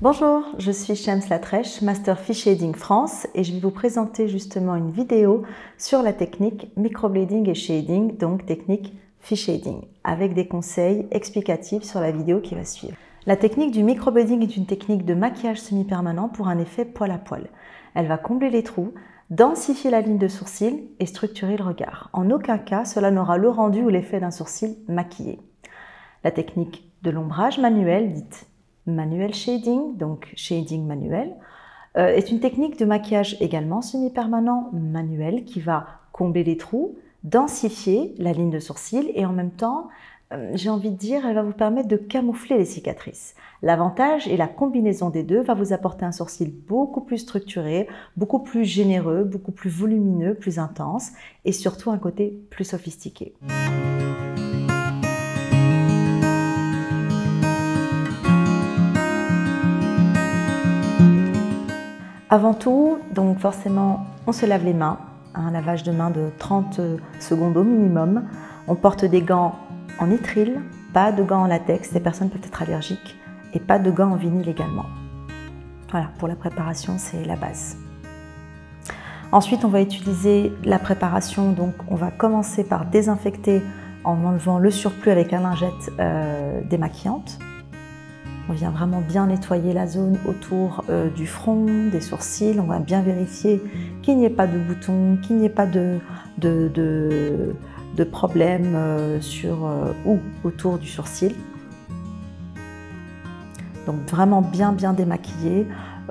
Bonjour, je suis Shams Latrèche, Master Fish Shading France et je vais vous présenter justement une vidéo sur la technique microblading et shading, donc technique Fish Shading, avec des conseils explicatifs sur la vidéo qui va suivre. La technique du microblading est une technique de maquillage semi-permanent pour un effet poil à poil. Elle va combler les trous, densifier la ligne de sourcil et structurer le regard. En aucun cas, cela n'aura le rendu ou l'effet d'un sourcil maquillé. La technique de l'ombrage manuel, dite manuel shading, donc shading manuel, est une technique de maquillage également semi-permanent manuel qui va combler les trous, densifier la ligne de sourcil et en même temps, j'ai envie de dire, elle va vous permettre de camoufler les cicatrices. L'avantage et la combinaison des deux va vous apporter un sourcil beaucoup plus structuré, beaucoup plus généreux, beaucoup plus volumineux, plus intense et surtout un côté plus sophistiqué. Avant tout, donc forcément, on se lave les mains, un lavage de mains de 30 secondes au minimum. On porte des gants en nitrile, pas de gants en latex, les personnes peuvent être allergiques, et pas de gants en vinyle également. Voilà, pour la préparation, c'est la base. Ensuite, on va utiliser la préparation, donc on va commencer par désinfecter en enlevant le surplus avec un lingette démaquillante. On vient vraiment bien nettoyer la zone autour du front, des sourcils. On va bien vérifier qu'il n'y ait pas de boutons, qu'il n'y ait pas de problème sur ou autour du sourcil. Donc vraiment bien démaquiller.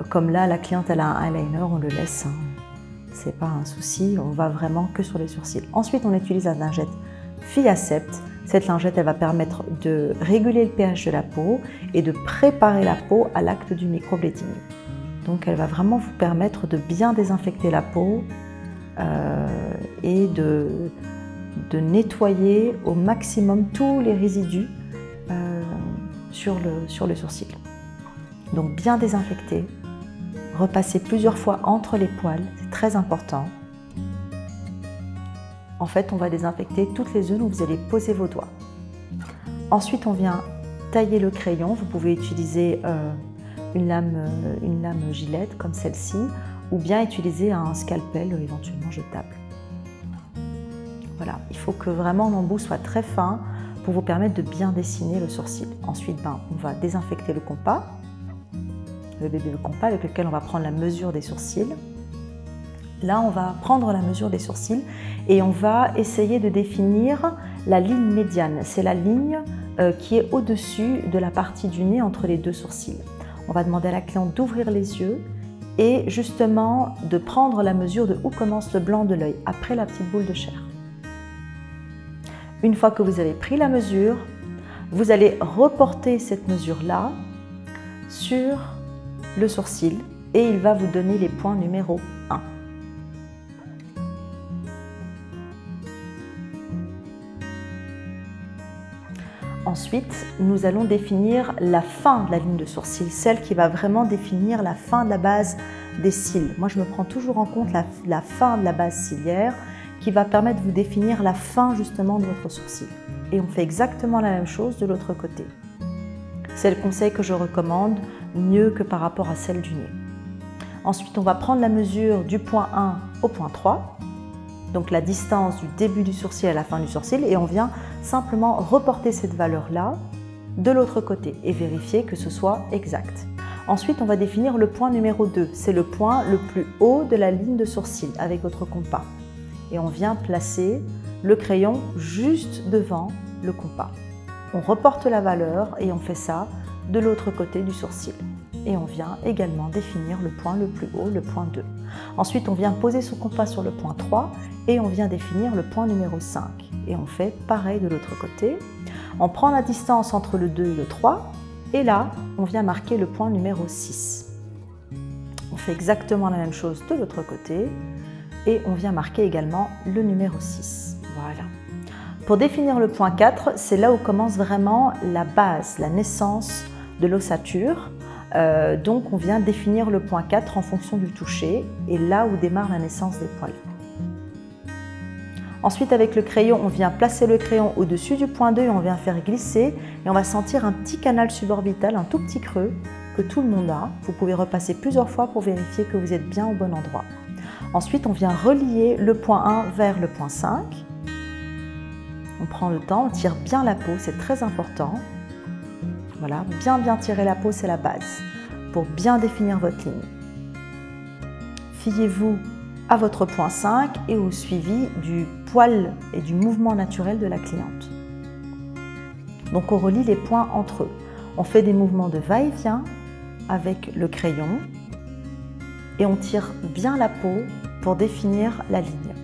Comme là, la cliente elle a un eyeliner, on le laisse. Hein. C'est pas un souci, on va vraiment que sur les sourcils. Ensuite, on utilise la lingette Fiacept. Cette lingette, elle va permettre de réguler le pH de la peau et de préparer la peau à l'acte du microblading. Donc, elle va vraiment vous permettre de bien désinfecter la peau et de nettoyer au maximum tous les résidus sur le sourcil. Donc, bien désinfecter, repasser plusieurs fois entre les poils, c'est très important. En fait, on va désinfecter toutes les zones où vous allez poser vos doigts. Ensuite, on vient tailler le crayon. Vous pouvez utiliser une lame gilette comme celle-ci ou bien utiliser un scalpel éventuellement jetable. Voilà, il faut que vraiment l'embout soit très fin pour vous permettre de bien dessiner le sourcil. Ensuite, on va désinfecter le compas, le bébé compas avec lequel on va prendre la mesure des sourcils. Là, on va prendre la mesure des sourcils et on va essayer de définir la ligne médiane. C'est la ligne qui est au-dessus de la partie du nez entre les deux sourcils. On va demander à la cliente d'ouvrir les yeux et justement de prendre la mesure de où commence le blanc de l'œil, après la petite boule de chair. Une fois que vous avez pris la mesure, vous allez reporter cette mesure-là sur le sourcil et il va vous donner les points numéro 1. Ensuite, nous allons définir la fin de la ligne de sourcil, celle qui va vraiment définir la fin de la base des cils. Moi, je me prends toujours en compte la fin de la base ciliaire qui va permettre de vous définir la fin justement de votre sourcil. Et on fait exactement la même chose de l'autre côté. C'est le conseil que je recommande, mieux que par rapport à celle du nez. Ensuite, on va prendre la mesure du point 1 au point 3. Donc la distance du début du sourcil à la fin du sourcil et on vient simplement reporter cette valeur-là de l'autre côté et vérifier que ce soit exact. Ensuite, on va définir le point numéro 2. C'est le point le plus haut de la ligne de sourcil avec votre compas. Et on vient placer le crayon juste devant le compas. On reporte la valeur et on fait ça de l'autre côté du sourcil. Et on vient également définir le point le plus haut, le point 2. Ensuite, on vient poser son compas sur le point 3 et on vient définir le point numéro 5. Et on fait pareil de l'autre côté. On prend la distance entre le 2 et le 3 et là, on vient marquer le point numéro 6. On fait exactement la même chose de l'autre côté et on vient marquer également le numéro 6. Voilà. Pour définir le point 4, c'est là où commence vraiment la base, la naissance de l'ossature. Donc on vient définir le point 4 en fonction du toucher et là où démarre la naissance des poils. Ensuite, avec le crayon, on vient placer le crayon au-dessus du point 2 et on vient faire glisser et on va sentir un petit canal suborbital, un tout petit creux que tout le monde a. Vous pouvez repasser plusieurs fois pour vérifier que vous êtes bien au bon endroit. Ensuite, on vient relier le point 1 vers le point 5. On prend le temps, on tire bien la peau, c'est très important. Voilà, bien tirer la peau, c'est la base pour bien définir votre ligne. Fiez-vous à votre point 5 et au suivi du poil et du mouvement naturel de la cliente. Donc on relie les points entre eux. On fait des mouvements de va-et-vient avec le crayon et on tire bien la peau pour définir la ligne.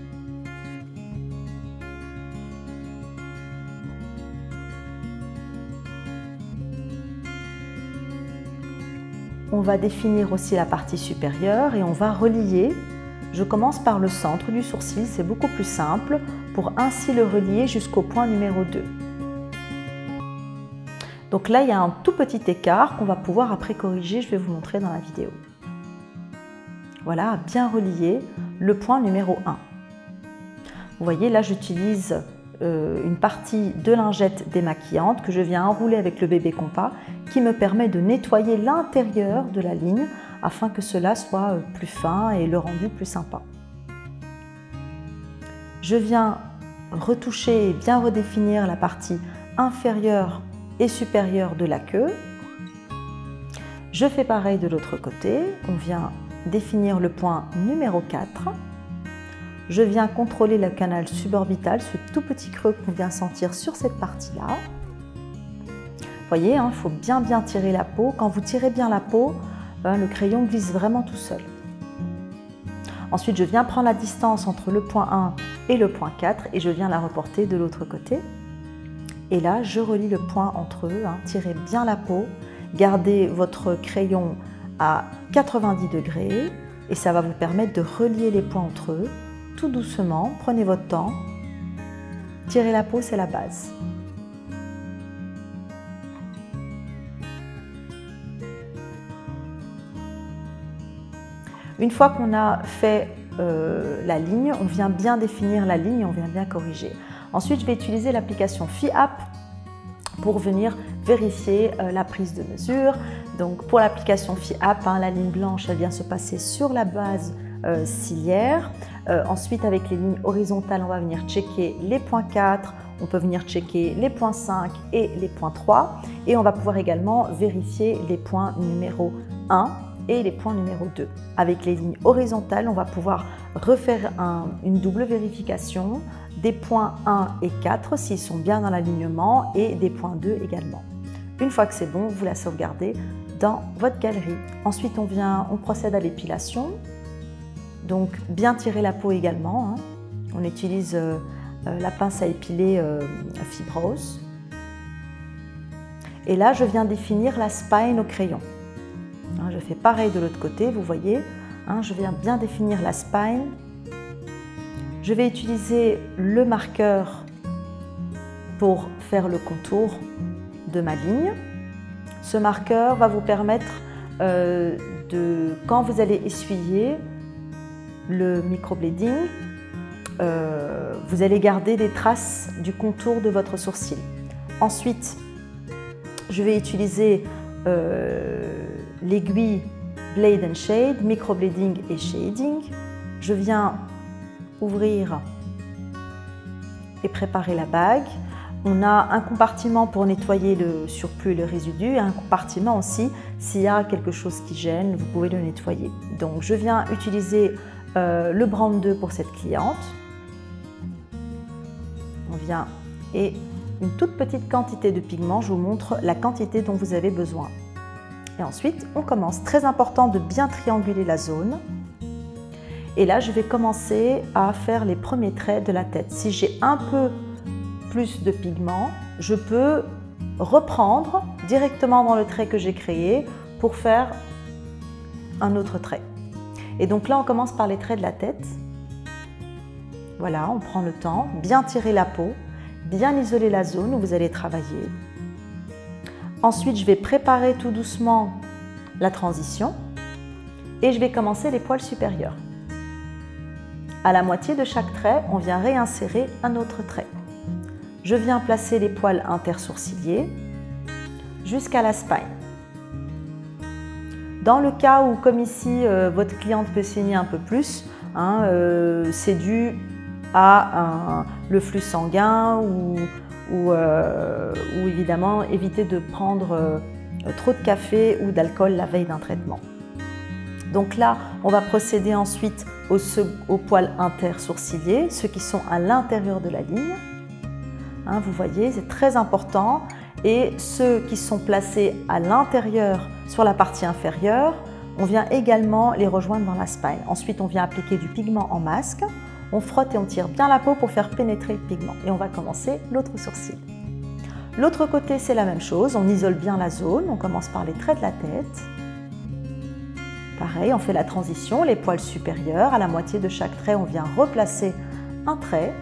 On va définir aussi la partie supérieure et on va relier. Je commence par le centre du sourcil, c'est beaucoup plus simple, pour ainsi le relier jusqu'au point numéro 2. Donc là, il y a un tout petit écart qu'on va pouvoir après corriger, je vais vous montrer dans la vidéo. Voilà, bien relier le point numéro 1. Vous voyez, là, j'utilise une partie de lingette démaquillante que je viens enrouler avec le bébé compas qui me permet de nettoyer l'intérieur de la ligne afin que cela soit plus fin et le rendu plus sympa. Je viens retoucher et bien redéfinir la partie inférieure et supérieure de la queue. Je fais pareil de l'autre côté, on vient définir le point numéro 4. Je viens contrôler le canal suborbital, ce tout petit creux qu'on vient sentir sur cette partie-là. Vous voyez, il faut bien tirer la peau. Quand vous tirez bien la peau, le crayon glisse vraiment tout seul. Ensuite, je viens prendre la distance entre le point 1 et le point 4 et je viens la reporter de l'autre côté. Et là, je relie le point entre eux. Tirez bien la peau, gardez votre crayon à 90 degrés et ça va vous permettre de relier les points entre eux. Tout doucement, prenez votre temps. Tirer la peau, c'est la base. Une fois qu'on a fait la ligne, on vient bien définir la ligne, on vient bien corriger. Ensuite, je vais utiliser l'application FIAP pour venir vérifier la prise de mesure. Donc, pour l'application FIAP, la ligne blanche, elle vient se passer sur la base ciliaire. Ensuite, avec les lignes horizontales, on va venir checker les points 4, on peut venir checker les points 5 et les points 3. Et on va pouvoir également vérifier les points numéro 1 et les points numéro 2. Avec les lignes horizontales, on va pouvoir refaire une double vérification des points 1 et 4 s'ils sont bien dans l'alignement et des points 2 également. Une fois que c'est bon, vous la sauvegardez dans votre galerie. Ensuite, on procède à l'épilation. Donc, bien tirer la peau également. On utilise la pince à épiler fibrose. Et là, je viens définir la spine au crayon. Je fais pareil de l'autre côté, vous voyez. Je viens bien définir la spine. Je vais utiliser le marqueur pour faire le contour de ma ligne. Ce marqueur va vous permettre quand vous allez essuyer le microblading, vous allez garder des traces du contour de votre sourcil. Ensuite, je vais utiliser l'aiguille Blade and Shade, microblading et shading. Je viens ouvrir et préparer la bague. On a un compartiment pour nettoyer le surplus et le résidu et un compartiment aussi, s'il y a quelque chose qui gêne, vous pouvez le nettoyer. Donc je viens utiliser le Brand 2 pour cette cliente. On vient et une toute petite quantité de pigment, je vous montre la quantité dont vous avez besoin. Et ensuite, on commence. Très important de bien trianguler la zone. Et là, je vais commencer à faire les premiers traits de la tête. Si j'ai un peu plus de pigment, je peux reprendre directement dans le trait que j'ai créé pour faire un autre trait. Et donc là, on commence par les traits de la tête. Voilà, on prend le temps, bien tirer la peau, bien isoler la zone où vous allez travailler. Ensuite, je vais préparer tout doucement la transition et je vais commencer les poils supérieurs. À la moitié de chaque trait, on vient réinsérer un autre trait. Je viens placer les poils intersourciliers jusqu'à la spine. Dans le cas où, comme ici, votre cliente peut saigner un peu plus, hein, c'est dû à le flux sanguin ou évidemment éviter de prendre trop de café ou d'alcool la veille d'un traitement. Donc là, on va procéder ensuite aux poils intersourciliers, ceux qui sont à l'intérieur de la ligne. Hein, vous voyez, c'est très important. Et ceux qui sont placés à l'intérieur, sur la partie inférieure, on vient également les rejoindre dans la spine. Ensuite, on vient appliquer du pigment en masque. On frotte et on tire bien la peau pour faire pénétrer le pigment. Et on va commencer l'autre sourcil. L'autre côté, c'est la même chose. On isole bien la zone. On commence par les traits de la tête. Pareil, on fait la transition, les poils supérieurs. À la moitié de chaque trait, on vient replacer un trait.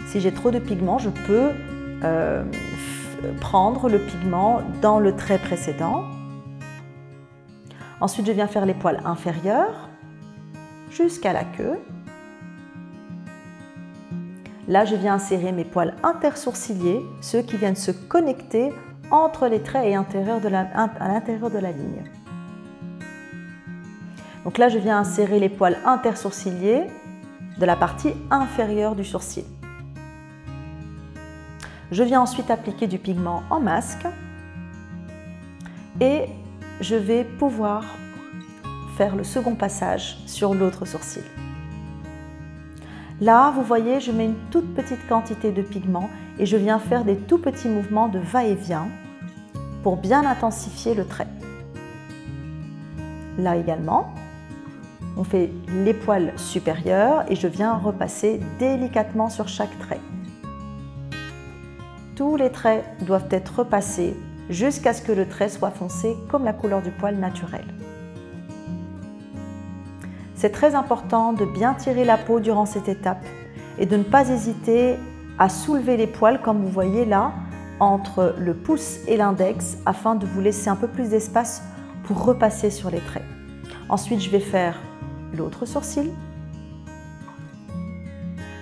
Si j'ai trop de pigment, je peux prendre le pigment dans le trait précédent. Ensuite, je viens faire les poils inférieurs jusqu'à la queue. Là, je viens insérer mes poils intersourciliers, ceux qui viennent se connecter entre les traits et à l'intérieur de la ligne. Donc là, je viens insérer les poils intersourciliers de la partie inférieure du sourcil. Je viens ensuite appliquer du pigment en masque et je vais pouvoir faire le second passage sur l'autre sourcil. Là, vous voyez, je mets une toute petite quantité de pigment et je viens faire des tout petits mouvements de va-et-vient pour bien intensifier le trait. Là également, on fait les poils supérieurs et je viens repasser délicatement sur chaque trait. Tous les traits doivent être repassés jusqu'à ce que le trait soit foncé comme la couleur du poil naturel. C'est très important de bien tirer la peau durant cette étape et de ne pas hésiter à soulever les poils comme vous voyez là entre le pouce et l'index afin de vous laisser un peu plus d'espace pour repasser sur les traits. Ensuite, je vais faire l'autre sourcil.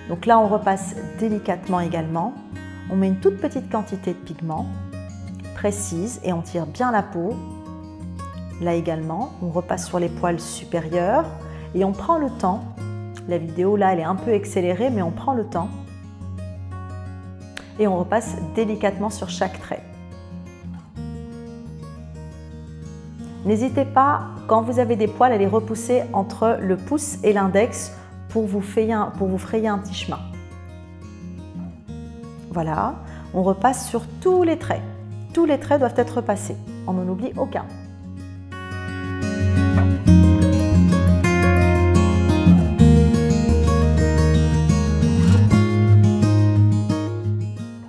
Donc là, on repasse délicatement également. On met une toute petite quantité de pigment précise et on tire bien la peau. Là également, on repasse sur les poils supérieurs et on prend le temps. La vidéo là, elle est un peu accélérée, mais on prend le temps. Et on repasse délicatement sur chaque trait. N'hésitez pas, quand vous avez des poils, à les repousser entre le pouce et l'index pour vous frayer un petit chemin. Voilà, on repasse sur tous les traits. Tous les traits doivent être repassés, on n'en oublie aucun.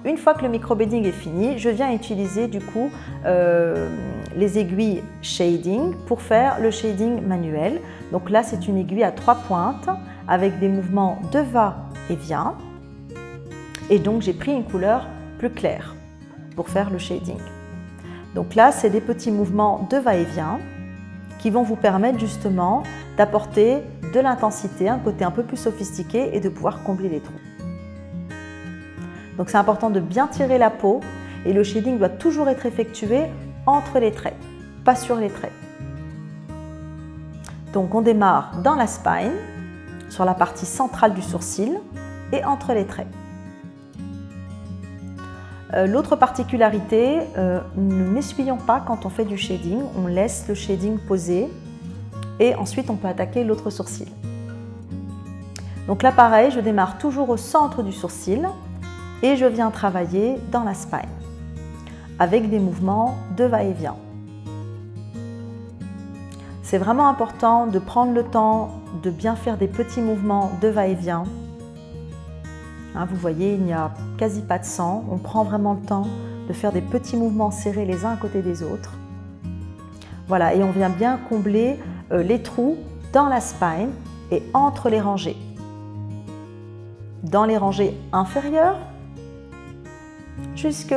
Une fois que le micro-beading est fini, je viens utiliser du coup les aiguilles shading pour faire le shading manuel. Donc là, c'est une aiguille à 3 pointes avec des mouvements de va-et-vient. Et donc, j'ai pris une couleur plus claire pour faire le shading. Donc là, c'est des petits mouvements de va-et-vient qui vont vous permettre justement d'apporter de l'intensité, un côté un peu plus sophistiqué et de pouvoir combler les trous. Donc c'est important de bien tirer la peau et le shading doit toujours être effectué entre les traits, pas sur les traits. Donc on démarre dans la spine, sur la partie centrale du sourcil et entre les traits. L'autre particularité, nous n'essuyons pas quand on fait du shading, on laisse le shading poser et ensuite on peut attaquer l'autre sourcil. Donc là pareil, je démarre toujours au centre du sourcil et je viens travailler dans la spine avec des mouvements de va-et-vient. C'est vraiment important de prendre le temps de bien faire des petits mouvements de va-et-vient. Hein, vous voyez, il n'y a quasi pas de sang. On prend vraiment le temps de faire des petits mouvements serrés les uns à côté des autres. Voilà, et on vient bien combler les trous dans la spine et entre les rangées. Dans les rangées inférieures, jusque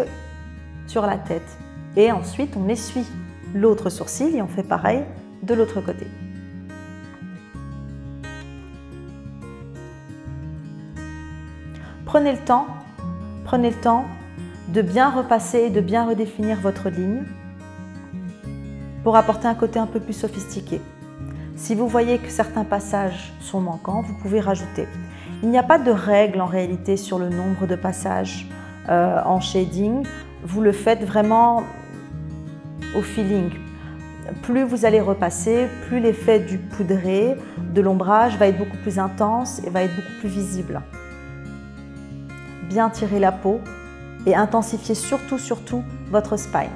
sur la tête. Et ensuite, on essuie l'autre sourcil et on fait pareil de l'autre côté. Prenez le temps de bien repasser et de bien redéfinir votre ligne. pour apporter un côté un peu plus sophistiqué. Si vous voyez que certains passages sont manquants, vous pouvez rajouter. Il n'y a pas de règle en réalité sur le nombre de passages en shading. Vous le faites vraiment au feeling. Plus vous allez repasser, plus l'effet du poudré, de l'ombrage va être beaucoup plus intense et va être beaucoup plus visible. Bien tirer la peau et intensifier surtout votre spine.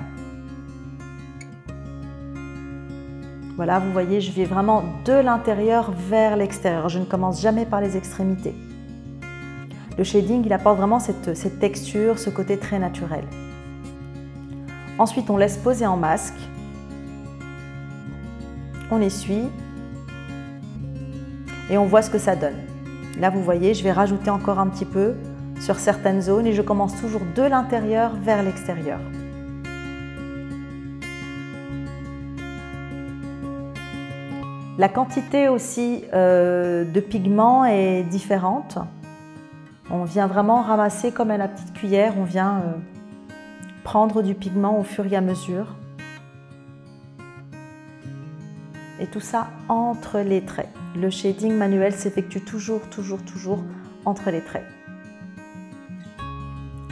Voilà, vous voyez, je vais vraiment de l'intérieur vers l'extérieur. Je ne commence jamais par les extrémités. Le shading, il apporte vraiment cette texture, ce côté très naturel. Ensuite, on laisse poser en masque. On essuie et on voit ce que ça donne. Là, vous voyez, je vais rajouter encore un petit peu sur certaines zones et je commence toujours de l'intérieur vers l'extérieur. La quantité aussi de pigments est différente. On vient vraiment ramasser comme à la petite cuillère, on vient prendre du pigment au fur et à mesure. Et tout ça entre les traits. Le shading manuel s'effectue toujours entre les traits.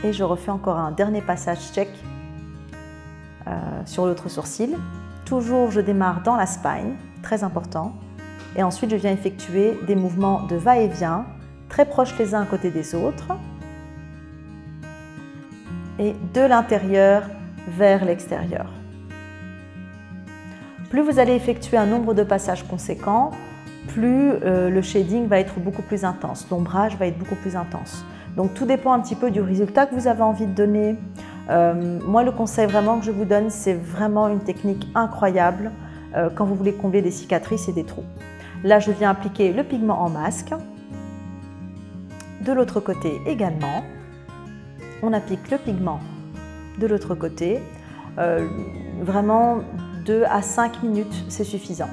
Et je refais encore un dernier passage check sur l'autre sourcil. Toujours, je démarre dans la spine, très important. Et ensuite, je viens effectuer des mouvements de va-et-vient, très proches les uns à côté des autres. Et de l'intérieur vers l'extérieur. Plus vous allez effectuer un nombre de passages conséquent, plus le shading va être beaucoup plus intense, l'ombrage va être beaucoup plus intense. Donc tout dépend un petit peu du résultat que vous avez envie de donner. Moi, le conseil vraiment que je vous donne, c'est vraiment une technique incroyable quand vous voulez combler des cicatrices et des trous. Là, je viens appliquer le pigment en masque. De l'autre côté également, on applique le pigment de l'autre côté. Vraiment 2 à 5 minutes, c'est suffisant,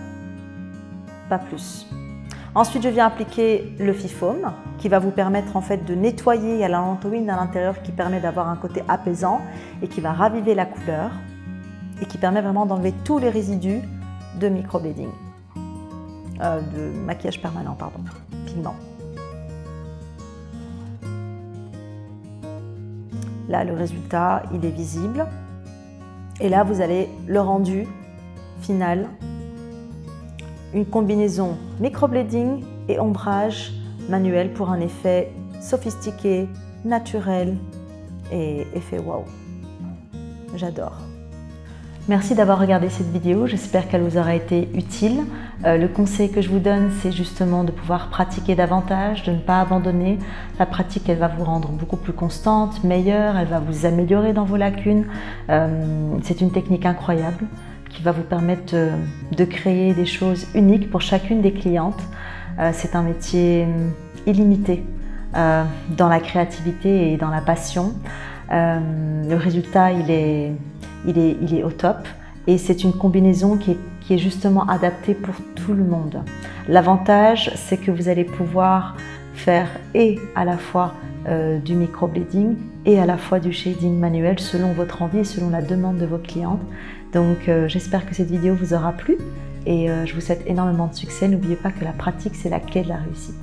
pas plus. Ensuite, je viens appliquer le Fifaume qui va vous permettre en fait de nettoyer. Il y a la lanthorine à l'intérieur qui permet d'avoir un côté apaisant et qui va raviver la couleur et qui permet vraiment d'enlever tous les résidus de microblading, de maquillage permanent, pardon, pigment. Là, le résultat, il est visible. Et là, vous avez le rendu final. Une combinaison microblading et ombrage manuel pour un effet sophistiqué, naturel et effet wow. J'adore. Merci d'avoir regardé cette vidéo, j'espère qu'elle vous aura été utile. Le conseil que je vous donne, c'est justement de pouvoir pratiquer davantage, de ne pas abandonner. La pratique, elle va vous rendre beaucoup plus constante, meilleure, elle va vous améliorer dans vos lacunes. C'est une technique incroyable qui va vous permettre de créer des choses uniques pour chacune des clientes. C'est un métier illimité dans la créativité et dans la passion. Le résultat, il est au top et c'est une combinaison qui est justement adaptée pour tout le monde. L'avantage, c'est que vous allez pouvoir faire et à la fois du microblading et à la fois du shading manuel selon votre envie et selon la demande de vos clientes. Donc j'espère que cette vidéo vous aura plu et je vous souhaite énormément de succès. N'oubliez pas que la pratique, c'est la clé de la réussite.